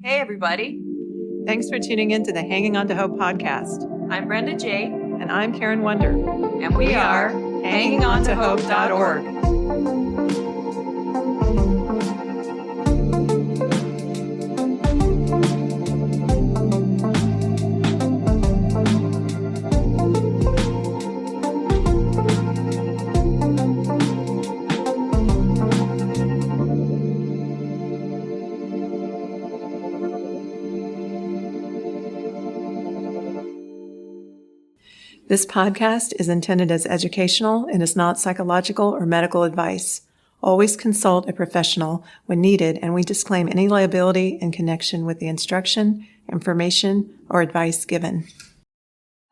Hey, everybody. Thanks for tuning in to the Hanging On to Hope podcast. I'm Brenda J. And I'm Karen Wonder. And we are HangingOnToHope.org. This podcast is intended as educational and is not psychological or medical advice. Always consult a professional when needed, and we disclaim any liability in connection with the instruction, information, or advice given.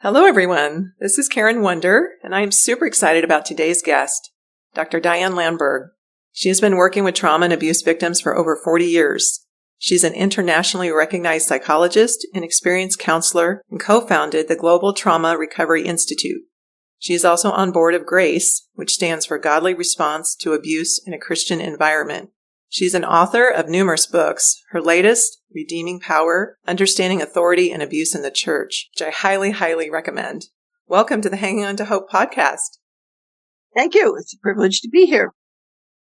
Hello, everyone. This is Karen Wonder, and I am super excited about today's guest, Dr. Diane Langberg. She has been working with trauma and abuse victims for over 40 years. She's an internationally recognized psychologist and experienced counselor and co-founded the Global Trauma Recovery Institute. She is also on board of GRACE, which stands for Godly Response to Abuse in a Christian Environment. She's an author of numerous books. Her latest, Redeeming Power, Understanding Authority and Abuse in the Church, which I highly, highly recommend. Welcome to the Hanging On to Hope podcast. Thank you. It's a privilege to be here.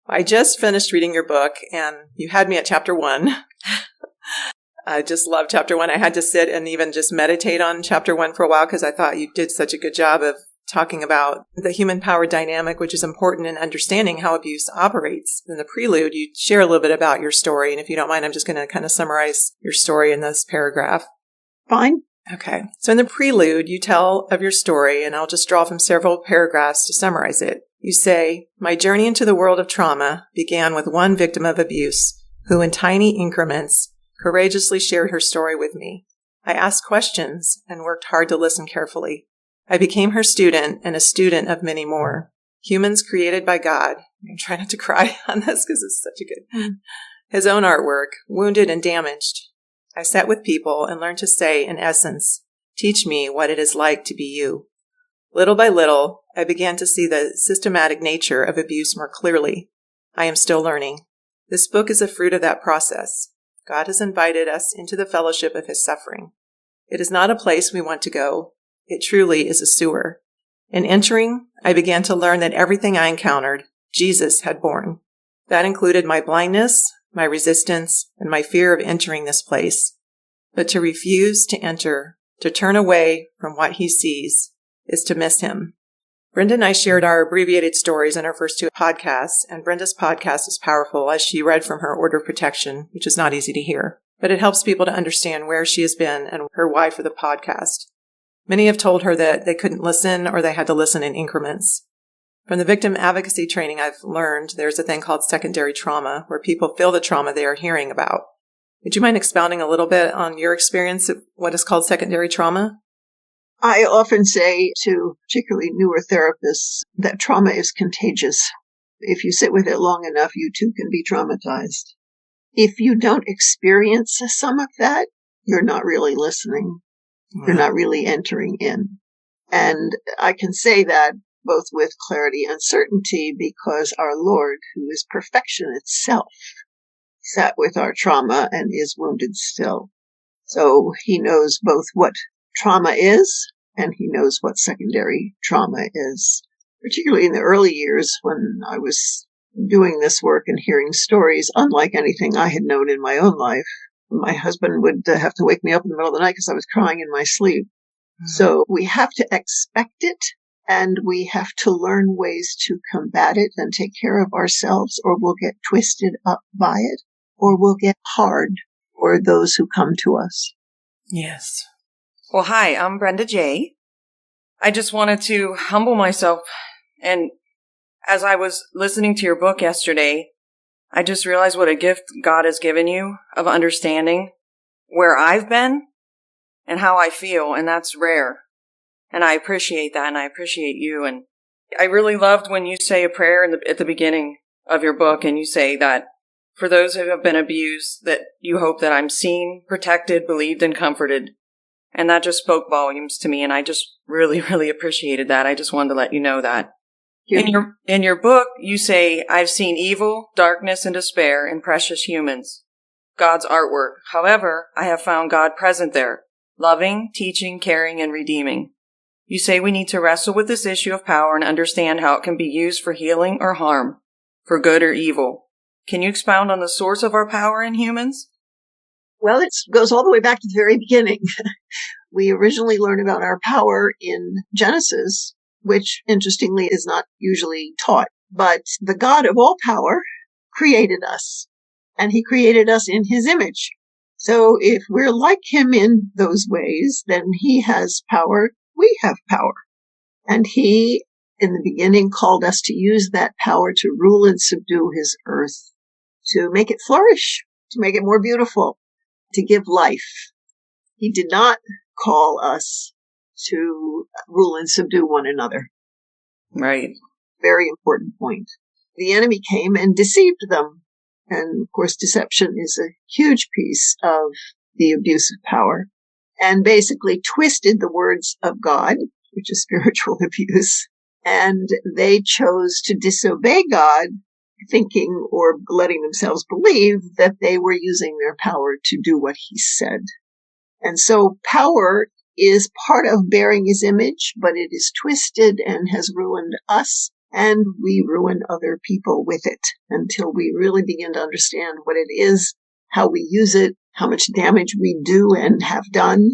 I just finished reading your book, and you had me at chapter 1. I just love chapter 1. I had to sit and even just meditate on chapter 1 for a while because I thought you did such a good job of talking about the human power dynamic, which is important in understanding how abuse operates. In the prelude, you share a little bit about your story, and if you don't mind, I'm just going to kind of summarize your story in this paragraph. Fine. Okay. So in the prelude, you tell of your story, and I'll just draw from several paragraphs to summarize it. You say, "My journey into the world of trauma began with one victim of abuse who, in tiny increments, courageously shared her story with me. I asked questions and worked hard to listen carefully. I became her student and a student of many more. Humans created by God." I'm trying not to cry on this because it's such a good. "His own artwork, wounded and damaged. I sat with people and learned to say, in essence, teach me what it is like to be you. Little by little, I began to see the systematic nature of abuse more clearly. I am still learning. This book is a fruit of that process. God has invited us into the fellowship of his suffering. It is not a place we want to go. It truly is a sewer. In entering, I began to learn that everything I encountered, Jesus had borne. That included my blindness, my resistance, and my fear of entering this place. But to refuse to enter, to turn away from what he sees, is to miss him." Brenda and I shared our abbreviated stories in our first 2 podcasts, and Brenda's podcast is powerful as she read from her order of protection, which is not easy to hear. But it helps people to understand where she has been and her why for the podcast. Many have told her that they couldn't listen or they had to listen in increments. From the victim advocacy training I've learned, there's a thing called secondary trauma, where people feel the trauma they are hearing about. Would you mind expounding a little bit on your experience of what is called secondary trauma? I often say to particularly newer therapists that trauma is contagious. If you sit with it long enough, you too can be traumatized. If you don't experience some of that, you're not really listening. Wow. You're not really entering in. And I can say that both with clarity and certainty because our Lord, who is perfection itself, sat with our trauma and is wounded still. So he knows both what trauma is, and he knows what secondary trauma is. Particularly in the early years when I was doing this work and hearing stories, unlike anything I had known in my own life. My husband would have to wake me up in the middle of the night because I was crying in my sleep. Mm-hmm. So we have to expect it, and we have to learn ways to combat it and take care of ourselves, or we'll get twisted up by it, or we'll get hard for those who come to us. Yes. Well, hi, I'm Brenda J. I just wanted to humble myself, and as I was listening to your book yesterday, I just realized what a gift God has given you of understanding where I've been and how I feel, and that's rare. And I appreciate that, and I appreciate you. And I really loved when you say a prayer at the beginning of your book, and you say that for those who have been abused, that you hope that I'm seen, protected, believed, and comforted. And that just spoke volumes to me, and I just really, really appreciated that. I just wanted to let you know that. In your book, you say, "I've seen evil, darkness, and despair in precious humans. God's artwork. However, I have found God present there, loving, teaching, caring, and redeeming. You say we need to wrestle with this issue of power and understand how it can be used for healing or harm, for good or evil. Can you expound on the source of our power in humans? Well, it goes all the way back to the very beginning. We originally learn about our power in Genesis, which interestingly is not usually taught. But the God of all power created us, and he created us in his image. So if we're like him in those ways, then he has power, we have power. And he, in the beginning, called us to use that power to rule and subdue his earth, to make it flourish, to make it more beautiful, to give life. He did not call us to rule and subdue one another. Right. Very important point. The enemy came and deceived them. And of course, deception is a huge piece of the abuse of power, and basically twisted the words of God, which is spiritual abuse. And they chose to disobey God, thinking or letting themselves believe that they were using their power to do what he said. And so power is part of bearing his image, but it is twisted and has ruined us, and we ruin other people with it until we really begin to understand what it is, how we use it, how much damage we do and have done,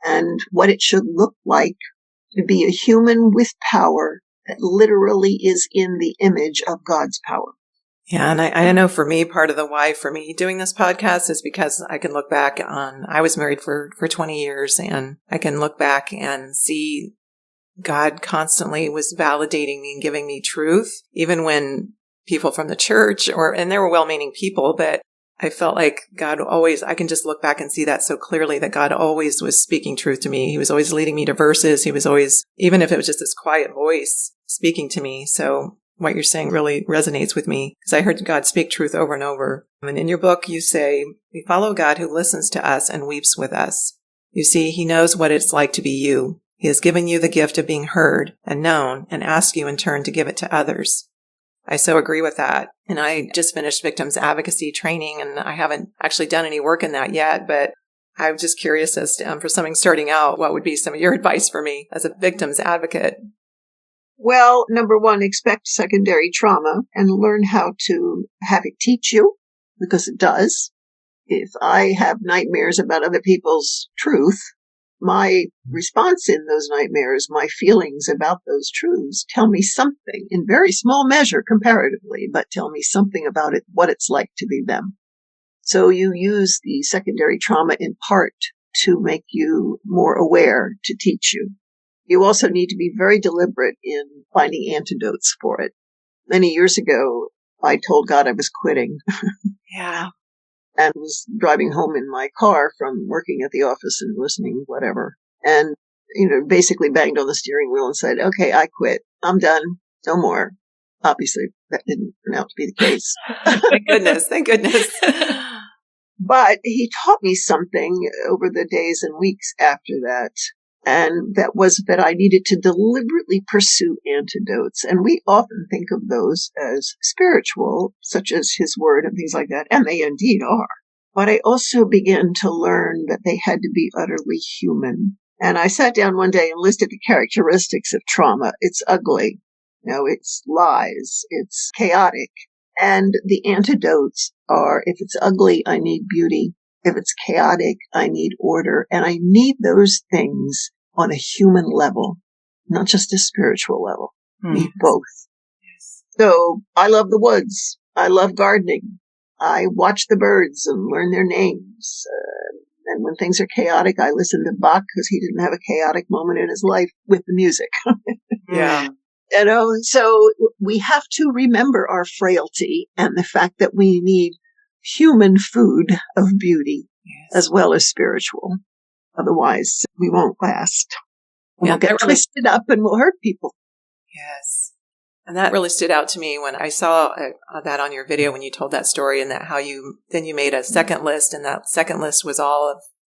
and what it should look like to be a human with power that literally is in the image of God's power. Yeah, and I know for me, part of the why for me doing this podcast is because I can look back on, I was married for 20 years, and I can look back and see God constantly was validating me and giving me truth, even when people from the church and there were well-meaning people, but I felt like God always, I can just look back and see that so clearly that God always was speaking truth to me. He was always leading me to verses. He was always, even if it was just this quiet voice speaking to me. So what you're saying really resonates with me because I heard God speak truth over and over. And in your book, you say, we follow God who listens to us and weeps with us. You see, he knows what it's like to be you. He has given you the gift of being heard and known and asks you in turn to give it to others. I so agree with that. And I just finished victims advocacy training, and I haven't actually done any work in that yet, but I'm just curious as to, for something starting out, what would be some of your advice for me as a victims advocate? Well, number one, expect secondary trauma and learn how to have it teach you, because it does. If I have nightmares about other people's truth, my response in those nightmares, my feelings about those truths, tell me something in very small measure comparatively, but tell me something about it, what it's like to be them. So you use the secondary trauma in part to make you more aware, to teach you. You also need to be very deliberate in finding antidotes for it. Many years ago, I told God I was quitting. Yeah. And was driving home in my car from working at the office and listening, whatever. And, basically banged on the steering wheel and said, okay, I quit. I'm done. No more. Obviously, that didn't turn out to be the case. Thank goodness. Thank goodness. But he taught me something over the days and weeks after that. And that was that I needed to deliberately pursue antidotes. And we often think of those as spiritual, such as his word and things like that. And they indeed are. But I also began to learn that they had to be utterly human. And I sat down one day and listed the characteristics of trauma. It's ugly. It's lies. It's chaotic. And the antidotes are, if it's ugly, I need beauty. If it's chaotic, I need order. And I need those things on a human level, not just a spiritual level. I need both. Yes. So I love the woods. I love gardening. I watch the birds and learn their names. And when things are chaotic, I listen to Bach because he didn't have a chaotic moment in his life with the music. Yeah. So we have to remember our frailty and the fact that we need human food of beauty, yes, as well as spiritual. Otherwise, we won't last. We'll get twisted up and we'll hurt people. Yes. And that really stood out to me when I saw that on your video when you told that story, and that how you made a second list, and that second list was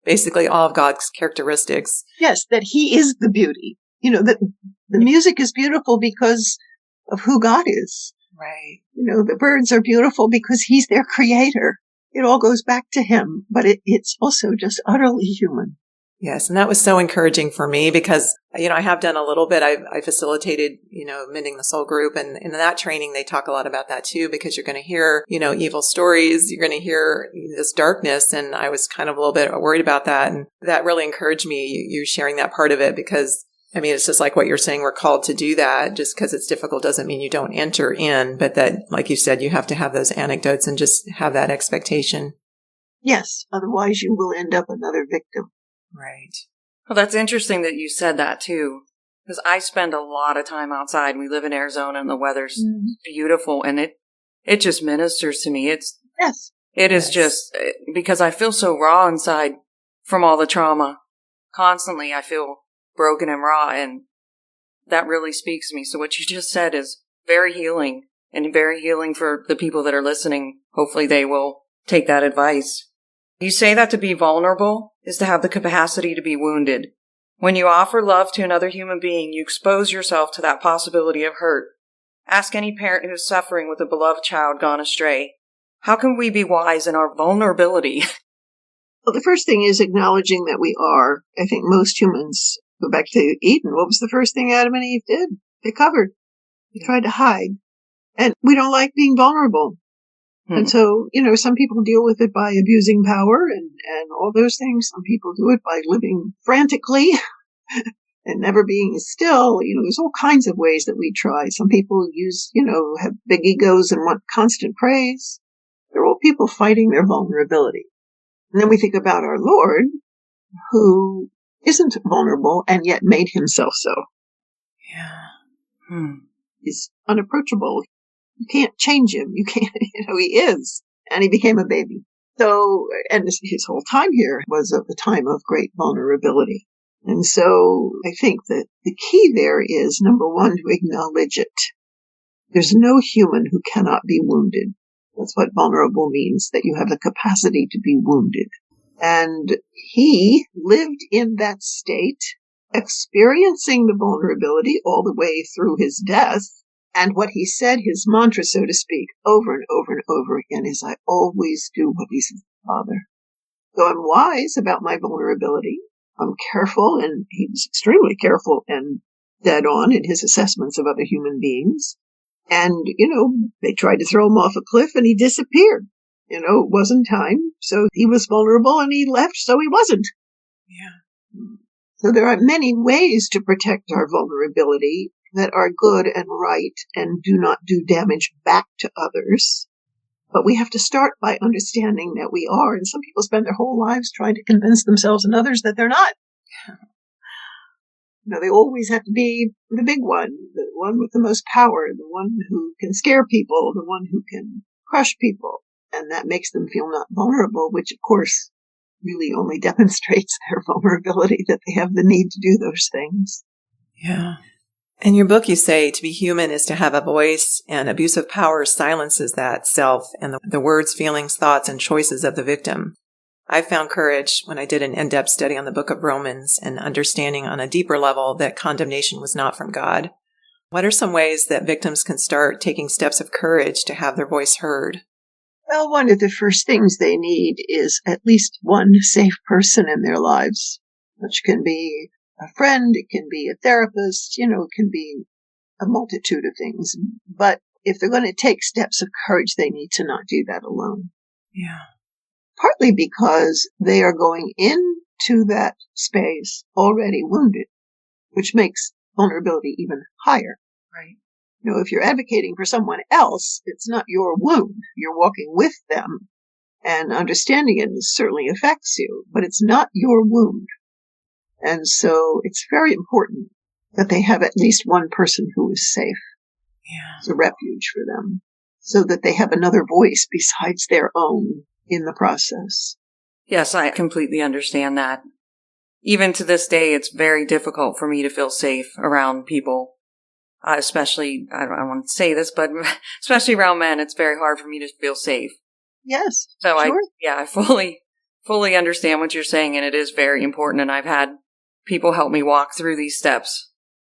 basically all of God's characteristics. Yes, that he is the beauty. That the music is beautiful because of who God is. Right. The birds are beautiful because he's their creator. it all goes back to him, but it's also just utterly human. Yes, and that was so encouraging for me because, I have done a little bit. I facilitated, Mending the Soul group, and in that training, they talk a lot about that too, because you're going to hear, evil stories, you're going to hear this darkness, and I was kind of a little bit worried about that, and that really encouraged me, you sharing that part of it, because it's just like what you're saying, we're called to do that. Just because it's difficult doesn't mean you don't enter in, but that, like you said, you have to have those anecdotes and just have that expectation. Yes, otherwise you will end up another victim. Right. Well, that's interesting that you said that too, because I spend a lot of time outside. We live in Arizona and the weather's beautiful, and it just ministers to me. It is just because I feel so raw inside from all the trauma. Constantly I feel broken and raw, and that really speaks to me. So what you just said is very healing, and very healing for the people that are listening. Hopefully they will take that advice. You say that to be vulnerable is to have the capacity to be wounded. When you offer love to another human being, you expose yourself to that possibility of hurt. Ask any parent who is suffering with a beloved child gone astray. How can we be wise in our vulnerability? Well, the first thing is acknowledging that we are. I think most humans, go back to Eden, what was the first thing Adam and Eve did? They covered. They tried to hide. And we don't like being vulnerable. And so, some people deal with it by abusing power and all those things. Some people do it by living frantically and never being still. There's all kinds of ways that we try. Some people have big egos and want constant praise. They're all people fighting their vulnerability. And then we think about our Lord, who isn't vulnerable and yet made himself so. Yeah. He's unapproachable. You can't change him. You can't, he is. And he became a baby. So, and his whole time here was of a time of great vulnerability. And so I think that the key there is, number one, to acknowledge it. There's no human who cannot be wounded. That's what vulnerable means, that you have the capacity to be wounded. And he lived in that state, experiencing the vulnerability all the way through his death. And what he said, his mantra, so to speak, over and over and over again is, I always do what he says, Father. So I'm wise about my vulnerability. I'm careful, and he was extremely careful and dead on in his assessments of other human beings. And, they tried to throw him off a cliff and he disappeared. It wasn't time. So he was vulnerable and he left, so he wasn't. Yeah. So there are many ways to protect our vulnerability that are good and right and do not do damage back to others. But we have to start by understanding that we are. And some people spend their whole lives trying to convince themselves and others that they're not. They always have to be the big one, the one with the most power, the one who can scare people, the one who can crush people. And that makes them feel not vulnerable, which, of course, really only demonstrates their vulnerability, that they have the need to do those things. Yeah. In your book, you say to be human is to have a voice, and abuse of power silences that self and the words, feelings, thoughts, and choices of the victim. I found courage when I did an in-depth study on the book of Romans and understanding on a deeper level that condemnation was not from God. What are some ways that victims can start taking steps of courage to have their voice heard? Well, one of the first things they need is at least one safe person in their lives, which can be a friend, it can be a therapist, it can be a multitude of things. But if they're going to take steps of courage, they need to not do that alone. Yeah. Partly because they are going into that space already wounded, which makes vulnerability even higher. Right. If you're advocating for someone else, it's not your wound. You're walking with them and understanding it certainly affects you, but it's not your wound. And so it's very important that they have at least one person who is safe. Yeah. As a refuge for them, so that they have another voice besides their own in the process. Yes, I completely understand that. Even to this day, it's very difficult for me to feel safe around people. Especially, I don't want to say this, but especially around men, it's very hard for me to feel safe. Yes, So sure. I fully understand what you're saying, and it is very important. And I've had people help me walk through these steps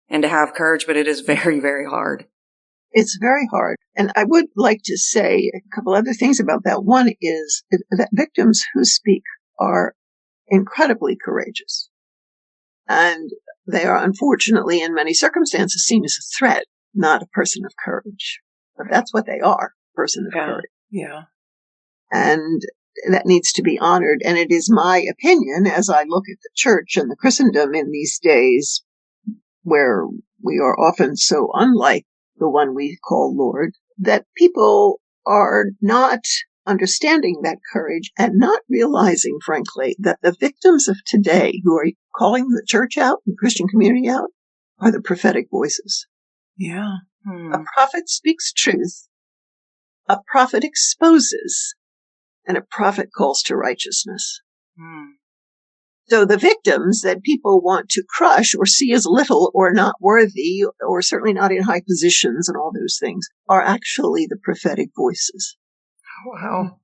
and to have courage, but it is very, very hard. It's very hard. And I would like to say a couple other things about that. One is that victims who speak are incredibly courageous. And they are unfortunately in many circumstances seen as a threat, not a person of courage. But that's what they are, a person of courage. Yeah. And that needs to be honored. And it is my opinion, as I look at the church and the Christendom in these days, where we are often so unlike the one we call Lord, that people are not understanding that courage and not realizing, frankly, that the victims of today who are calling the church out, the Christian community out, are the prophetic voices. Yeah. A prophet speaks truth. A prophet exposes. And a prophet calls to righteousness. So the victims that people want to crush or see as little or not worthy or certainly not in high positions and all those things are actually the prophetic voices. Wow.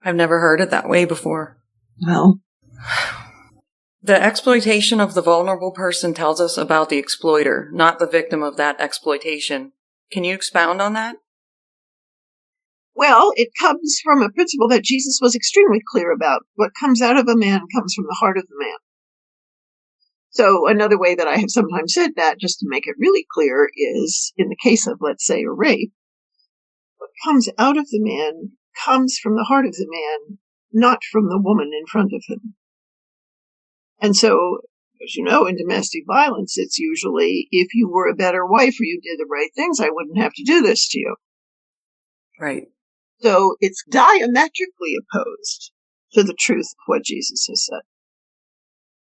I've never heard it that way before. Well, the exploitation of the vulnerable person tells us about the exploiter, not the victim of that exploitation. Can you expound on that? Well, it comes from a principle that Jesus was extremely clear about. What comes out of a man comes from the heart of the man. So another way that I have sometimes said that, just to make it really clear, is in the case of, let's say, a rape, what comes out of the man comes from the heart of the man, not from the woman in front of him. And so, as you know, in domestic violence, it's usually, if you were a better wife or you did the right things, I wouldn't have to do this to you. Right. So it's diametrically opposed to the truth of what Jesus has said.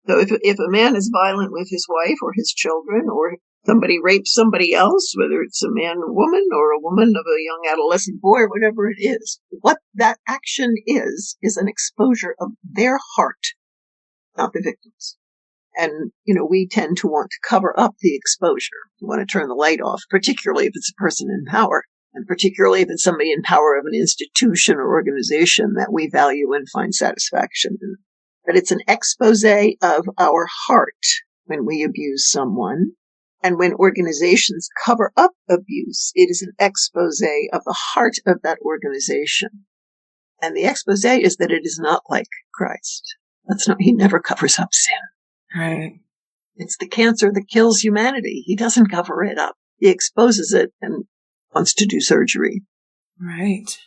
So if a man is violent with his wife or his children, or somebody rapes somebody else, whether it's a man or woman or a woman of a young adolescent boy or whatever it is, what that action is an exposure of their heart, not the victims. And, we tend to want to cover up the exposure. We want to turn the light off, particularly if it's a person in power. And particularly if it's somebody in power of an institution or organization that we value and find satisfaction in. But it's an expose of our heart when we abuse someone. And when organizations cover up abuse, it is an expose of the heart of that organization. And the expose is that it is not like Christ. He never covers up sin. Right. It's the cancer that kills humanity. He doesn't cover it up. He exposes it and wants to do surgery. Right.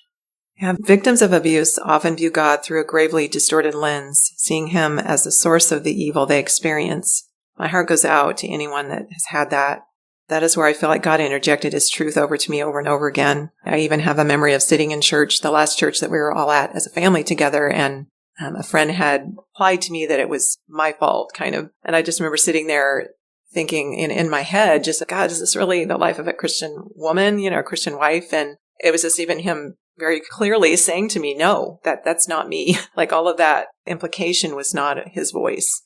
Yeah. Victims of abuse often view God through a gravely distorted lens, seeing him as the source of the evil they experience. My heart goes out to anyone that has had that. That is where I feel like God interjected his truth over to me over and over again. I even have a memory of sitting in church, the last church that we were all at as a family together, and a friend had implied to me that it was my fault, kind of. And I just remember sitting there thinking in my head, just, God, is this really the life of a Christian woman, a Christian wife? And it was just even him very clearly saying to me, no, that's not me. Like all of that implication was not his voice.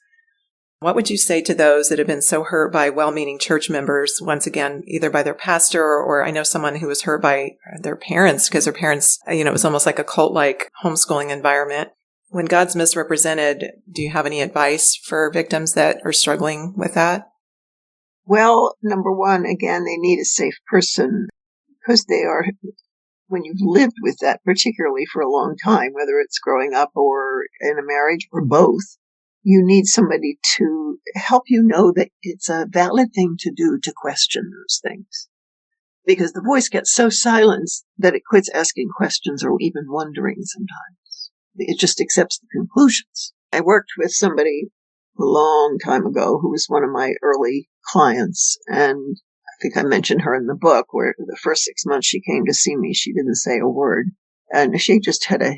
What would you say to those that have been so hurt by well-meaning church members, once again, either by their pastor or I know someone who was hurt by their parents because their parents, it was almost like a cult-like homeschooling environment. When God's misrepresented, do you have any advice for victims that are struggling with that? Well, number one, again, they need a safe person because when you've lived with that, particularly for a long time, whether it's growing up or in a marriage or both, you need somebody to help you know that it's a valid thing to do to question those things. Because the voice gets so silenced that it quits asking questions or even wondering sometimes. It just accepts the conclusions. I worked with somebody a long time ago who was one of my early clients, and I think I mentioned her in the book, where the first 6 months she came to see me, she didn't say a word. And she just had a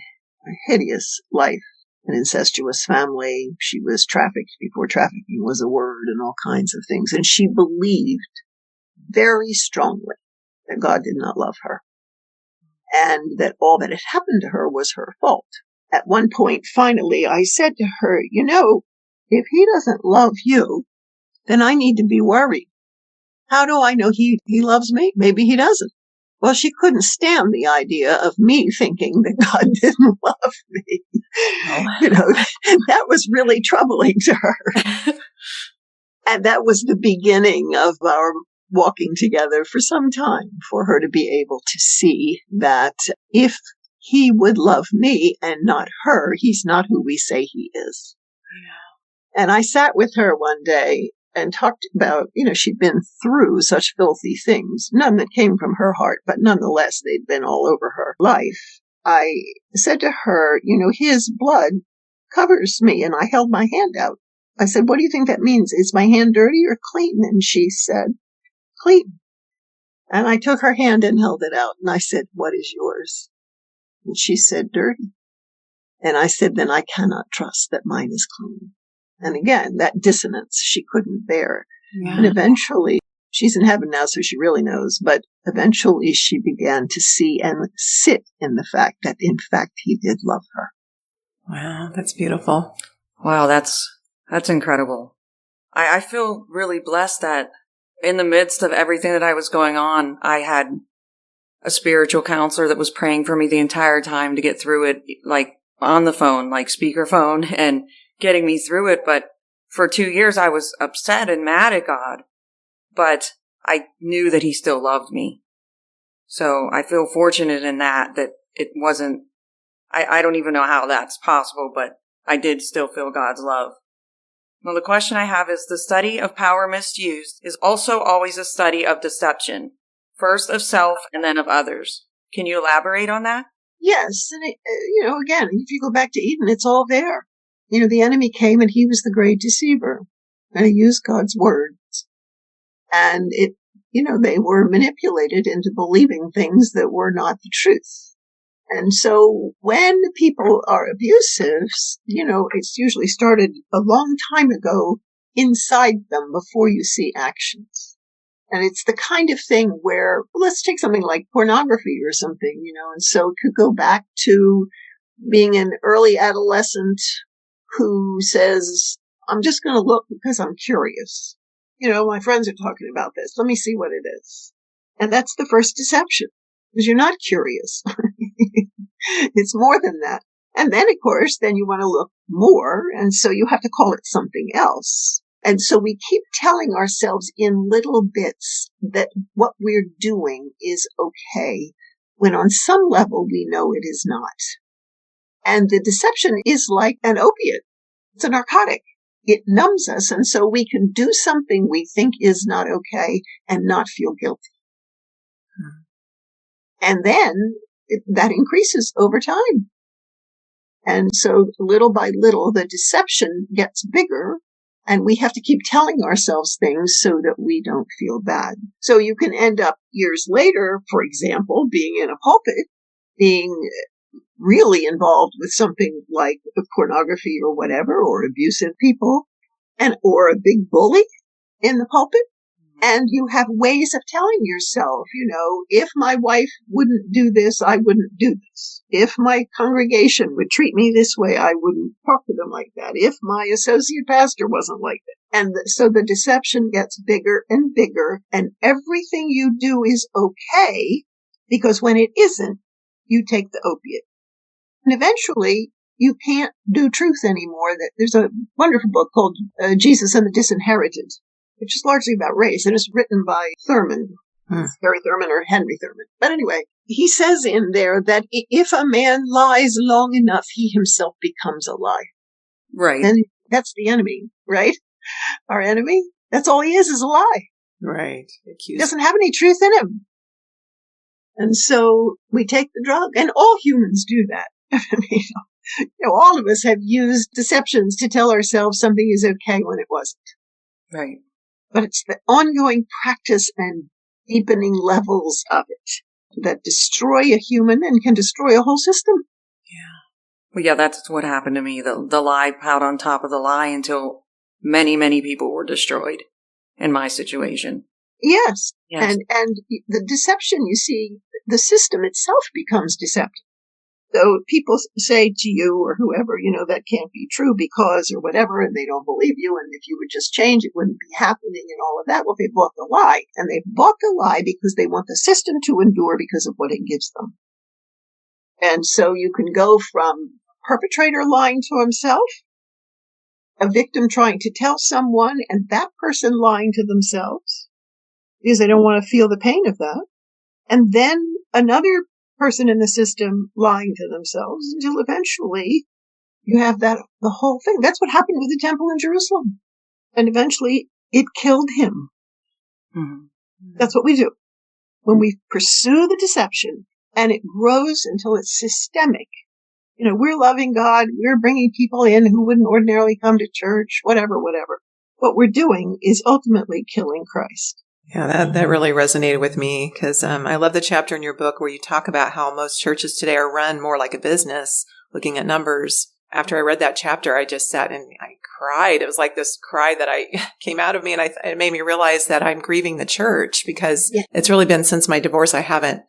hideous life, an incestuous family. She was trafficked before trafficking was a word and all kinds of things. And she believed very strongly that God did not love her and that all that had happened to her was her fault. At one point, finally, I said to her, if he doesn't love you, then I need to be worried. How do I know he loves me? Maybe he doesn't. Well, she couldn't stand the idea of me thinking that God didn't love me. That was really troubling to her. And that was the beginning of our walking together for some time for her to be able to see that if he would love me and not her, he's not who we say he is. Yeah. And I sat with her one day and talked about, she'd been through such filthy things, none that came from her heart, but nonetheless, they'd been all over her life. I said to her, his blood covers me, and I held my hand out. I said, what do you think that means? Is my hand dirty or clean? And she said, clean. And I took her hand and held it out, and I said, what is yours? And she said, dirty. And I said, then I cannot trust that mine is clean. And again, that dissonance she couldn't bear. Yeah. And eventually, she's in heaven now, so she really knows, but eventually she began to see and sit in the fact that, in fact, he did love her. Wow, that's beautiful. Wow, that's incredible. I feel really blessed that in the midst of everything that I was going on, I had a spiritual counselor that was praying for me the entire time to get through it, like on the phone, like speakerphone, and getting me through it. But for 2 years, I was upset and mad at God, but I knew that he still loved me. So I feel fortunate in that it wasn't, I don't even know how that's possible, but I did still feel God's love. Well, the question I have is, the study of power misused is also always a study of deception, first of self and then of others. Can you elaborate on that? Yes. And, again, if you go back to Eden, it's all there. The enemy came and he was the great deceiver, and he used God's words. And they were manipulated into believing things that were not the truth. And so when people are abusive, it's usually started a long time ago inside them before you see actions. And it's the kind of thing where, let's take something like pornography or something, and so it could go back to being an early adolescent who says, I'm just going to look because I'm curious. My friends are talking about this. Let me see what it is. And that's the first deception, because you're not curious. It's more than that. And then, of course, then you want to look more. And so you have to call it something else. And so we keep telling ourselves in little bits that what we're doing is okay, when on some level we know it is not. And the deception is like an opiate. It's a narcotic. It numbs us. And so we can do something we think is not okay and not feel guilty. And then that increases over time. And so little by little, the deception gets bigger, and we have to keep telling ourselves things so that we don't feel bad. So you can end up years later, for example, being in a pulpit, being really involved with something like pornography or whatever, or abusive people, or a big bully in the pulpit. And you have ways of telling yourself, if my wife wouldn't do this, I wouldn't do this. If my congregation would treat me this way, I wouldn't talk to them like that. If my associate pastor wasn't like that. And so the deception gets bigger and bigger, and everything you do is okay, because when it isn't, you take the opiate. And eventually, you can't do truth anymore. There's a wonderful book called Jesus and the Disinherited, which is largely about race, and it's written by Thurman, Harry Thurman or Henry Thurman. But anyway, he says in there that if a man lies long enough, he himself becomes a lie. Right. And that's the enemy, right? Our enemy, that's all he is a lie. Right. He doesn't have any truth in him. And so we take the drug, and all humans do that. I mean, all of us have used deceptions to tell ourselves something is okay when it wasn't. Right. But it's the ongoing practice and deepening levels of it that destroy a human and can destroy a whole system. Yeah. Well, yeah, that's what happened to me. The lie piled on top of the lie until many, many people were destroyed in my situation. Yes. And the deception, you see, the system itself becomes deceptive. So people say to you or whoever, that can't be true because or whatever, and they don't believe you. And if you would just change, it wouldn't be happening and all of that. Well, they bought the lie, and they bought the lie because they want the system to endure because of what it gives them. And so you can go from perpetrator lying to himself, a victim trying to tell someone, and that person lying to themselves, because they don't want to feel the pain of that. And then another person in the system lying to themselves until eventually you have the whole thing. That's what happened with the temple in Jerusalem. And eventually it killed him. Mm-hmm. That's what we do. When we pursue the deception and it grows until it's systemic, we're loving God, we're bringing people in who wouldn't ordinarily come to church, whatever. What we're doing is ultimately killing Christ. Yeah, that really resonated with me because I love the chapter in your book where you talk about how most churches today are run more like a business, looking at numbers. After I read that chapter, I just sat and I cried. It was like this cry that came out of me, and it made me realize that I'm grieving the church because It's really been since my divorce I haven't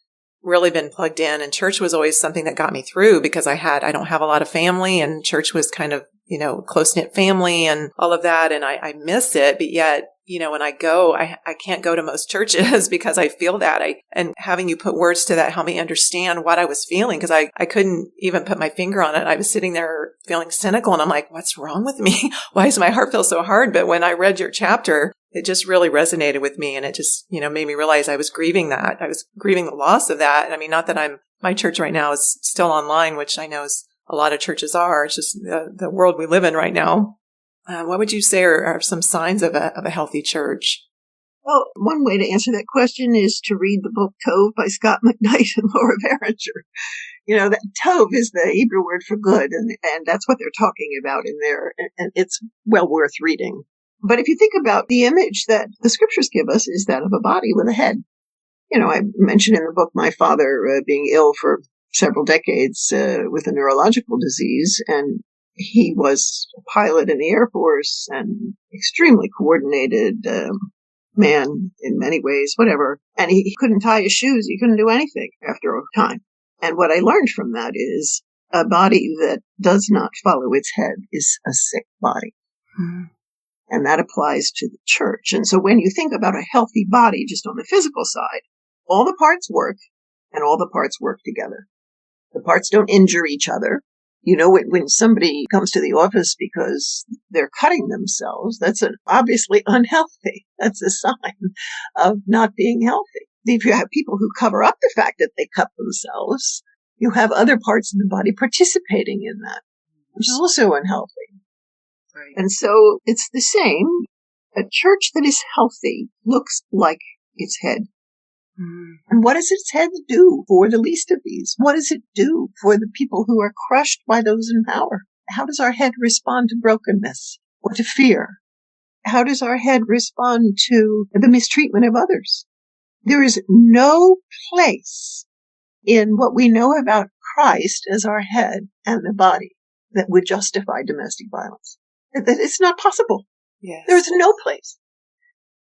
really been plugged in, and church was always something that got me through because I don't have a lot of family, and church was kind of, close-knit family and all of that, and I miss it, but yet, when I go, I can't go to most churches because I feel that. And having you put words to that helped me understand what I was feeling because I couldn't even put my finger on it. I was sitting there feeling cynical and I'm like, what's wrong with me? Why does my heart feel so hard? But when I read your chapter, it just really resonated with me and it just, made me realize I was grieving that. I was grieving the loss of that. I mean, not that my church right now is still online, which I know is a lot of churches are. It's just the world we live in right now. What would you say are some signs of a healthy church? Well, one way to answer that question is to read the book Tov by Scott McKnight and Laura Behringer. That Tov is the Hebrew word for good, and that's what they're talking about in there, and it's well worth reading. But if you think about the image that the scriptures give us is that of a body with a head. I mentioned in the book my father being ill for several decades with a neurological disease, and he was a pilot in the Air Force and extremely coordinated man in many ways, whatever. And he couldn't tie his shoes. He couldn't do anything after a time. And what I learned from that is a body that does not follow its head is a sick body. Mm-hmm. And that applies to the church. And so when you think about a healthy body just on the physical side, all the parts work and all the parts work together. The parts don't injure each other. When somebody comes to the office because they're cutting themselves, that's obviously unhealthy. That's a sign of not being healthy. If you have people who cover up the fact that they cut themselves, you have other parts of the body participating in that, which is also unhealthy. Right. And so it's the same. A church that is healthy looks like its head. And what does its head do for the least of these? What does it do for the people who are crushed by those in power? How does our head respond to brokenness or to fear? How does our head respond to the mistreatment of others? There is no place in what we know about Christ as our head and the body that would justify domestic violence. It's not possible. Yes. There is no place.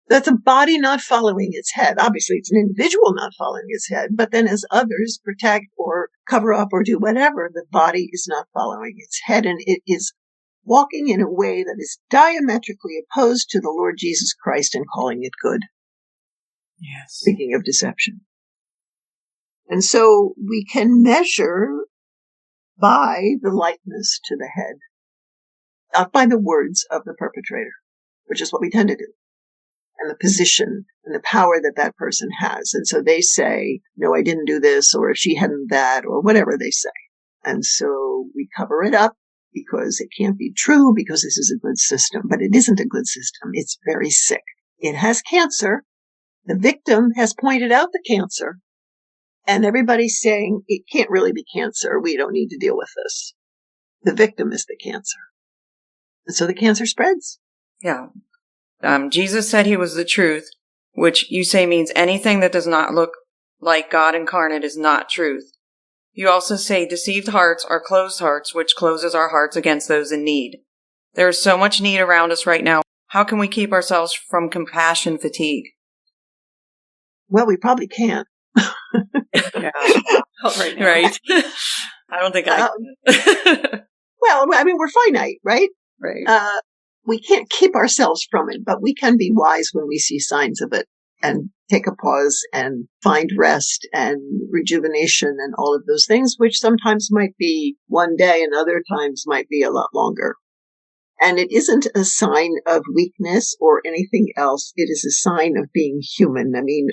That's a body not following its head. Obviously, it's an individual not following its head, but then as others protect or cover up or do whatever, the body is not following its head, and it is walking in a way that is diametrically opposed to the Lord Jesus Christ and calling it good. Yes. Speaking of deception. And so we can measure by the likeness to the head, not by the words of the perpetrator, which is what we tend to do. And the position and the power that person has. And so they say, no, I didn't do this, or if she hadn't that, or whatever they say. And so we cover it up because it can't be true because this is a good system. But it isn't a good system. It's very sick. It has cancer. The victim has pointed out the cancer. And everybody's saying it can't really be cancer. We don't need to deal with this. The victim is the cancer. And so the cancer spreads. Yeah. Jesus said he was the truth, which you say means anything that does not look like God incarnate is not truth. You also say deceived hearts are closed hearts, which closes our hearts against those in need. There is so much need around us right now. How can we keep ourselves from compassion fatigue? Well, we probably can't. Yeah. Right now. Right. I don't think I can. Well, I mean, we're finite, right? Right. We can't keep ourselves from it, but we can be wise when we see signs of it and take a pause and find rest and rejuvenation and all of those things, which sometimes might be one day and other times might be a lot longer. And it isn't a sign of weakness or anything else. It is a sign of being human. I mean,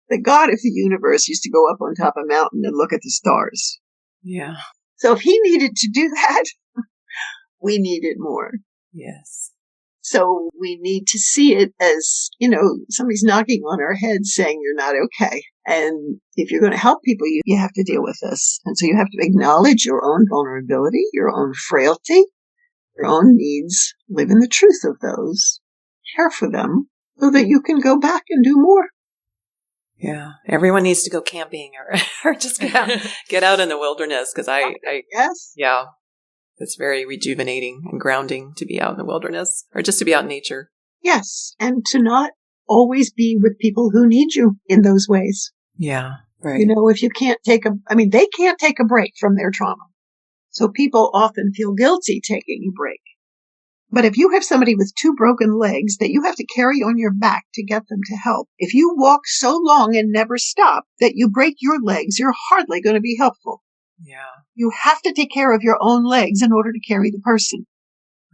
the God of the universe used to go up on top of a mountain and look at the stars. Yeah. So if he needed to do that, we need it more. Yes. So we need to see it as, somebody's knocking on our head saying you're not okay. And if you're going to help people, you have to deal with this. And so you have to acknowledge your own vulnerability, your own frailty, your own needs, live in the truth of those, care for them so that you can go back and do more. Yeah. Everyone needs to go camping or just get out in the wilderness because Yes. Yeah. It's very rejuvenating and grounding to be out in the wilderness or just to be out in nature. Yes. And to not always be with people who need you in those ways. Yeah. Right. If you can't they can't take a break from their trauma. So people often feel guilty taking a break. But if you have somebody with 2 broken legs that you have to carry on your back to get them to help, if you walk so long and never stop that you break your legs, you're hardly going to be helpful. Yeah. You have to take care of your own legs in order to carry the person.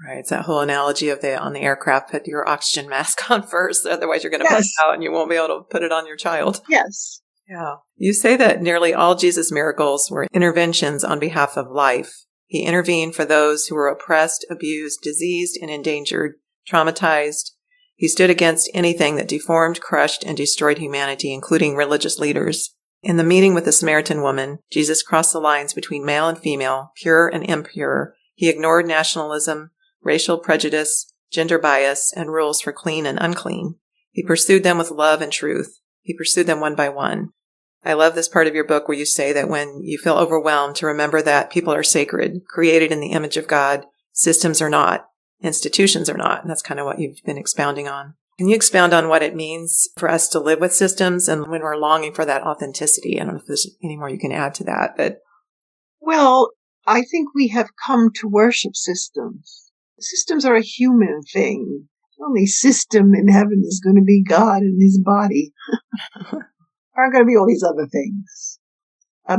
Right. It's that whole analogy of on the aircraft, put your oxygen mask on first. Otherwise, you're going to pass out and you won't be able to put it on your child. Yes. Yeah. You say that nearly all Jesus' miracles were interventions on behalf of life. He intervened for those who were oppressed, abused, diseased, and endangered, traumatized. He stood against anything that deformed, crushed, and destroyed humanity, including religious leaders. In the meeting with the Samaritan woman, Jesus crossed the lines between male and female, pure and impure. He ignored nationalism, racial prejudice, gender bias, and rules for clean and unclean. He pursued them with love and truth. He pursued them one by one. I love this part of your book where you say that when you feel overwhelmed, to remember that people are sacred, created in the image of God. Systems are not. Institutions are not. And that's kind of what you've been expounding on. Can you expound on what it means for us to live with systems and when we're longing for that authenticity? I don't know if there's any more you can add to that, but. Well, I think we have come to worship systems. Systems are a human thing. The only system in heaven is going to be God and his body. Aren't going to be all these other things.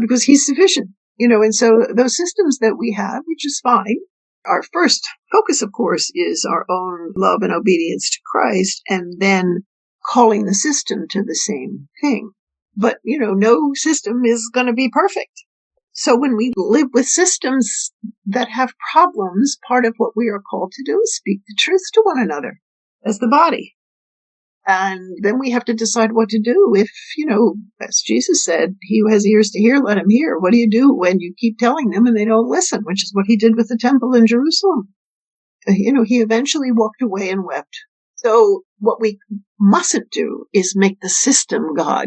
Because he's sufficient, and so those systems that we have, which is fine. Our first focus, of course, is our own love and obedience to Christ, and then calling the system to the same thing. But, no system is going to be perfect. So when we live with systems that have problems, part of what we are called to do is speak the truth to one another as the body. And then we have to decide what to do. If, as Jesus said, he who has ears to hear, let him hear. What do you do when you keep telling them and they don't listen, which is what he did with the temple in Jerusalem? He eventually walked away and wept. So what we mustn't do is make the system God.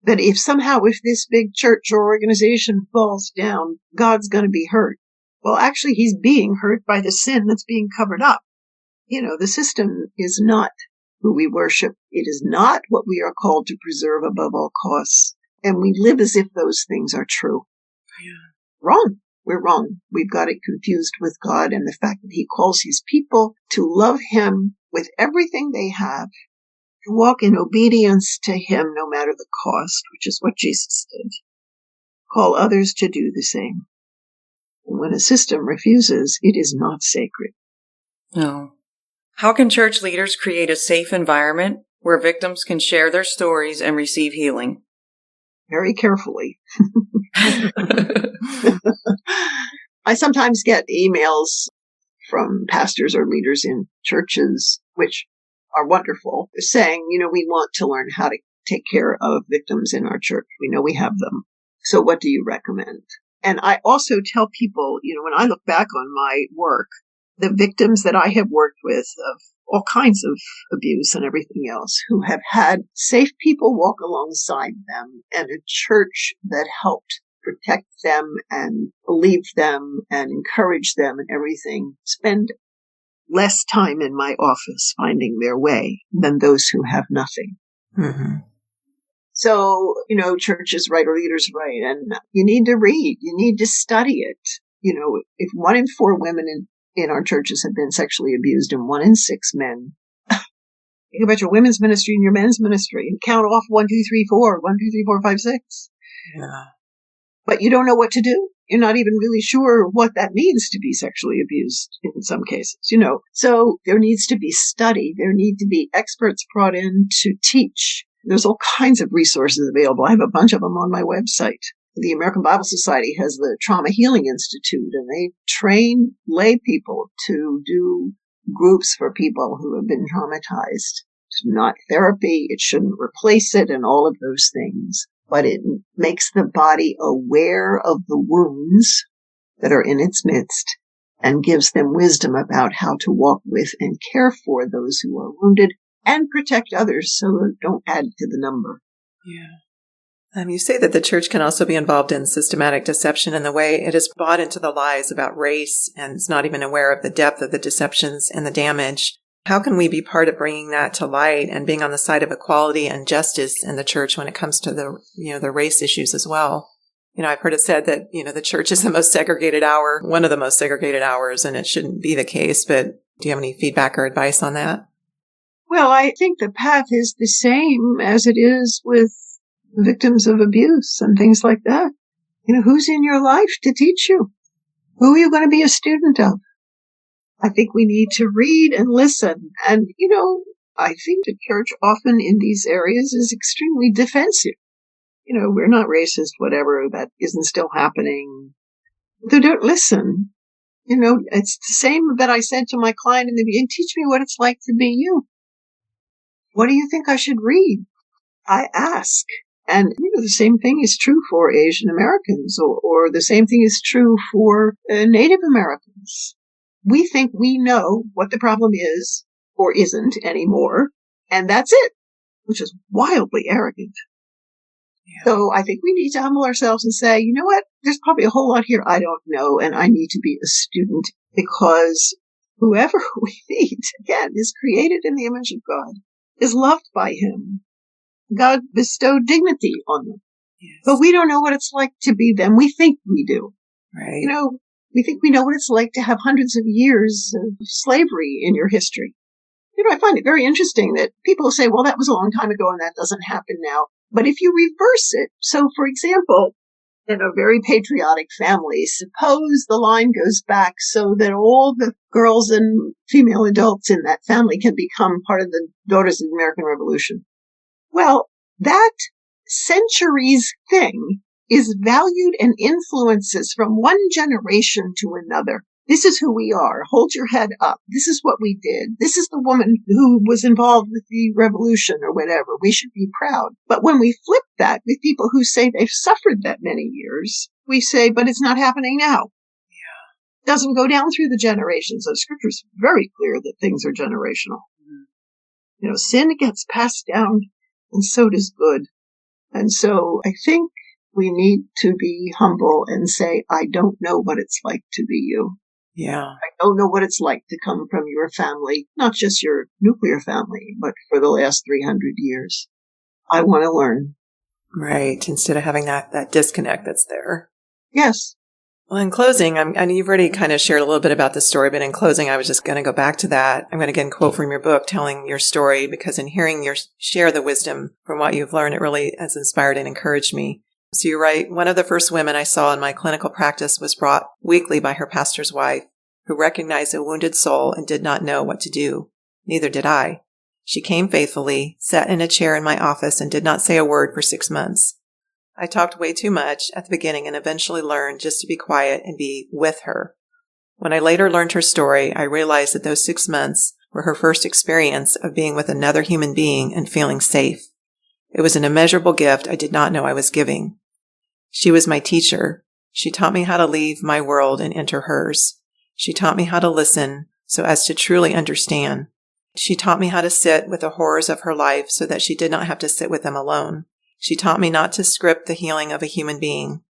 That if this big church or organization falls down, God's going to be hurt. Well, actually, he's being hurt by the sin that's being covered up. The system is not who we worship. It is not what we are called to preserve above all costs. And we live as if those things are true. Yeah. Wrong. We're wrong. We've got it confused with God and the fact that he calls his people to love him with everything they have, to walk in obedience to him no matter the cost, which is what Jesus did. Call others to do the same. And when a system refuses, it is not sacred. No. How can church leaders create a safe environment where victims can share their stories and receive healing? Very carefully. I sometimes get emails from pastors or leaders in churches, which are wonderful, saying, we want to learn how to take care of victims in our church. We know we have them. So what do you recommend? And I also tell people, when I look back on my work, the victims that I have worked with of all kinds of abuse and everything else, who have had safe people walk alongside them and a church that helped protect them and believe them and encourage them and everything, spend less time in my office finding their way than those who have nothing. Mm-hmm. So, church is right or leaders right. And you need to read. You need to study it. If 1 in 4 women in our churches have been sexually abused and 1 in 6 men, think about your women's ministry and your men's ministry and count off 1, 2, 3, 4, 1, 2, 3, 4, 5, 6. Yeah. But you don't know what to do. You're not even really sure what that means to be sexually abused in some cases, So there needs to be study. There need to be experts brought in to teach. There's all kinds of resources available. I have a bunch of them on my website. The American Bible Society has the Trauma Healing Institute, and they train lay people to do groups for people who have been traumatized. It's not therapy. It shouldn't replace it and all of those things. But it makes the body aware of the wounds that are in its midst and gives them wisdom about how to walk with and care for those who are wounded and protect others so they don't add to the number. Yeah. You say that the church can also be involved in systematic deception in the way it has bought into the lies about race and is not even aware of the depth of the deceptions and the damage. How can we be part of bringing that to light and being on the side of equality and justice in the church when it comes to the race issues as well? I've heard it said that, the church is the most segregated hour, one of the most segregated hours, and it shouldn't be the case. But do you have any feedback or advice on that? Well, I think the path is the same as it is with victims of abuse and things like that. Who's in your life to teach you? Who are you going to be a student of? I think we need to read and listen. And, I think the church often in these areas is extremely defensive. We're not racist, whatever, that isn't still happening. They don't listen. It's the same that I said to my client in the beginning, teach me what it's like to be you. What do you think I should read? I ask. And, the same thing is true for Asian Americans, or the same thing is true for Native Americans. We think we know what the problem is or isn't anymore, and that's it, which is wildly arrogant. Yeah. So I think we need to humble ourselves and say, you know what, there's probably a whole lot here I don't know, and I need to be a student, because whoever we meet, again, is created in the image of God, is loved by him. God bestowed dignity on them. Yes. But we don't know what it's like to be them. We think we do. Right. We think we know what it's like to have hundreds of years of slavery in your history. I find it very interesting that people say, well, that was a long time ago and that doesn't happen now. But if you reverse it, so for example, in a very patriotic family, suppose the line goes back so that all the girls and female adults in that family can become part of the Daughters of the American Revolution. Well, that centuries thing is valued and influences from one generation to another. This is who we are. Hold your head up. This is what we did. This is the woman who was involved with the revolution or whatever. We should be proud. But when we flip that with people who say they've suffered that many years, we say, but it's not happening now. Yeah. Doesn't go down through the generations. The scripture's very clear that things are generational. Mm-hmm. Sin gets passed down, and so does good. And so I think we need to be humble and say, I don't know what it's like to be you. Yeah. I don't know what it's like to come from your family, not just your nuclear family, but for the last 300 years. I want to learn. Right. Instead of having that disconnect that's there. Yes. Well, in closing, and you've already kind of shared a little bit about the story, but in closing, I was just going to go back to that. I'm going to again quote from your book, telling your story, because in hearing your share the wisdom from what you've learned, it really has inspired and encouraged me. So you write, one of the first women I saw in my clinical practice was brought weekly by her pastor's wife, who recognized a wounded soul and did not know what to do. Neither did I. She came faithfully, sat in a chair in my office, and did not say a word for 6 months. I talked way too much at the beginning and eventually learned just to be quiet and be with her. When I later learned her story, I realized that those 6 months were her first experience of being with another human being and feeling safe. It was an immeasurable gift I did not know I was giving. She was my teacher. She taught me how to leave my world and enter hers. She taught me how to listen so as to truly understand. She taught me how to sit with the horrors of her life so that she did not have to sit with them alone. She taught me not to script the healing of a human being.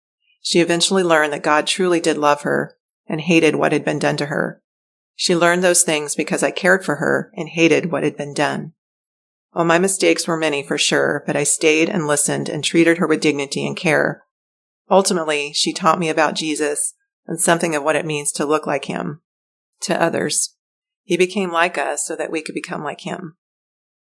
She eventually learned that God truly did love her and hated what had been done to her. She learned those things because I cared for her and hated what had been done. Well, my mistakes were many for sure, but I stayed and listened and treated her with dignity and care. Ultimately, she taught me about Jesus and something of what it means to look like him to others. He became like us so that we could become like him.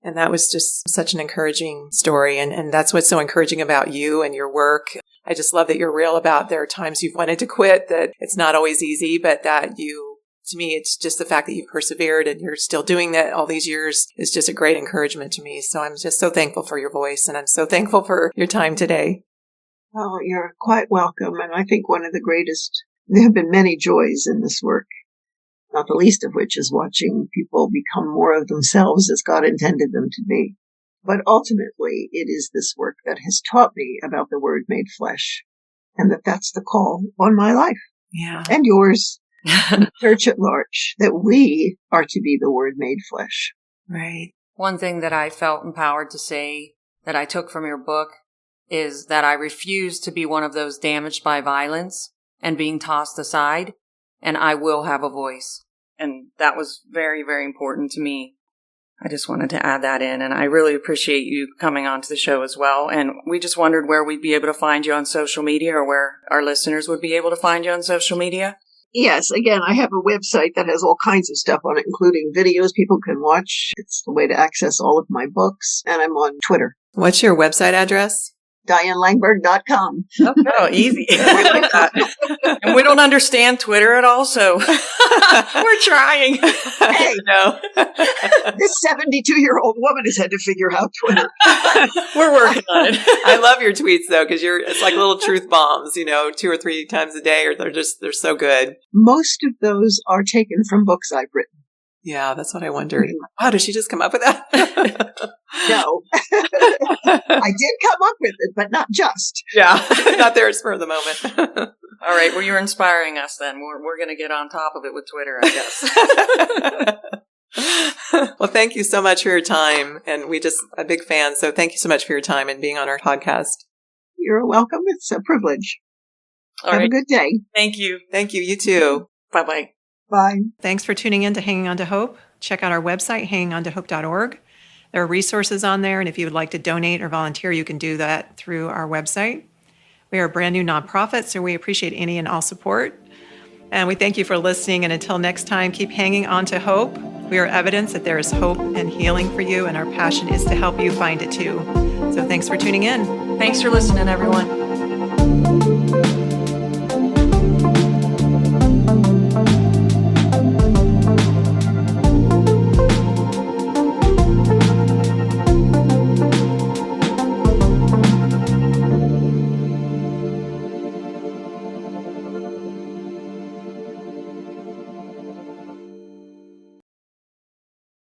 And that was just such an encouraging story. And that's what's so encouraging about you and your work. I just love that you're real about there are times you've wanted to quit, that it's not always easy, but that to me, it's just the fact that you've persevered and you're still doing that all these years is just a great encouragement to me. So I'm just so thankful for your voice, and I'm so thankful for your time today. Oh, you're quite welcome. And I think there have been many joys in this work, not the least of which is watching people become more of themselves as God intended them to be. But ultimately, it is this work that has taught me about the Word made flesh, and that's the call on my life. Yeah. And yours. And the church at large, that we are to be the Word made flesh. Right. One thing that I felt empowered to say that I took from your book is that I refuse to be one of those damaged by violence and being tossed aside, and I will have a voice. And that was very, very important to me. I just wanted to add that in, and I really appreciate you coming on to the show as well. And we just wondered where we'd be able to find you on social media, or where our listeners would be able to find you on social media. Yes, again, I have a website that has all kinds of stuff on it, including videos people can watch. It's the way to access all of my books, and I'm on Twitter. What's your website address? DianeLangberg.com. Oh, easy. We like that. And we don't understand Twitter at all, so we're trying. Hey, No. this 72-year-old woman has had to figure out Twitter. We're working on it. I love your tweets, though, because it's like little truth bombs, 2 or 3 times a day, or they're so good. Most of those are taken from books I've written. Yeah, that's what I wondered. Wow, did she just come up with that? No. I did come up with it, but not just. Yeah, not there spur of the moment. All right, well, you're inspiring us then. We're going to get on top of it with Twitter, I guess. Well, thank you so much for your time. And a big fan. So thank you so much for your time and being on our podcast. You're welcome. It's a privilege. Have a good day. Thank you. Thank you. You too. Bye-bye. Bye. Thanks for tuning in to Hanging On to Hope. Check out our website, hangingontohope.org. There are resources on there, and if you would like to donate or volunteer, you can do that through our website. We are a brand new nonprofit, so we appreciate any and all support. And we thank you for listening, and until next time, keep hanging on to hope. We are evidence that there is hope and healing for you, and our passion is to help you find it too. So thanks for tuning in. Thanks for listening, everyone.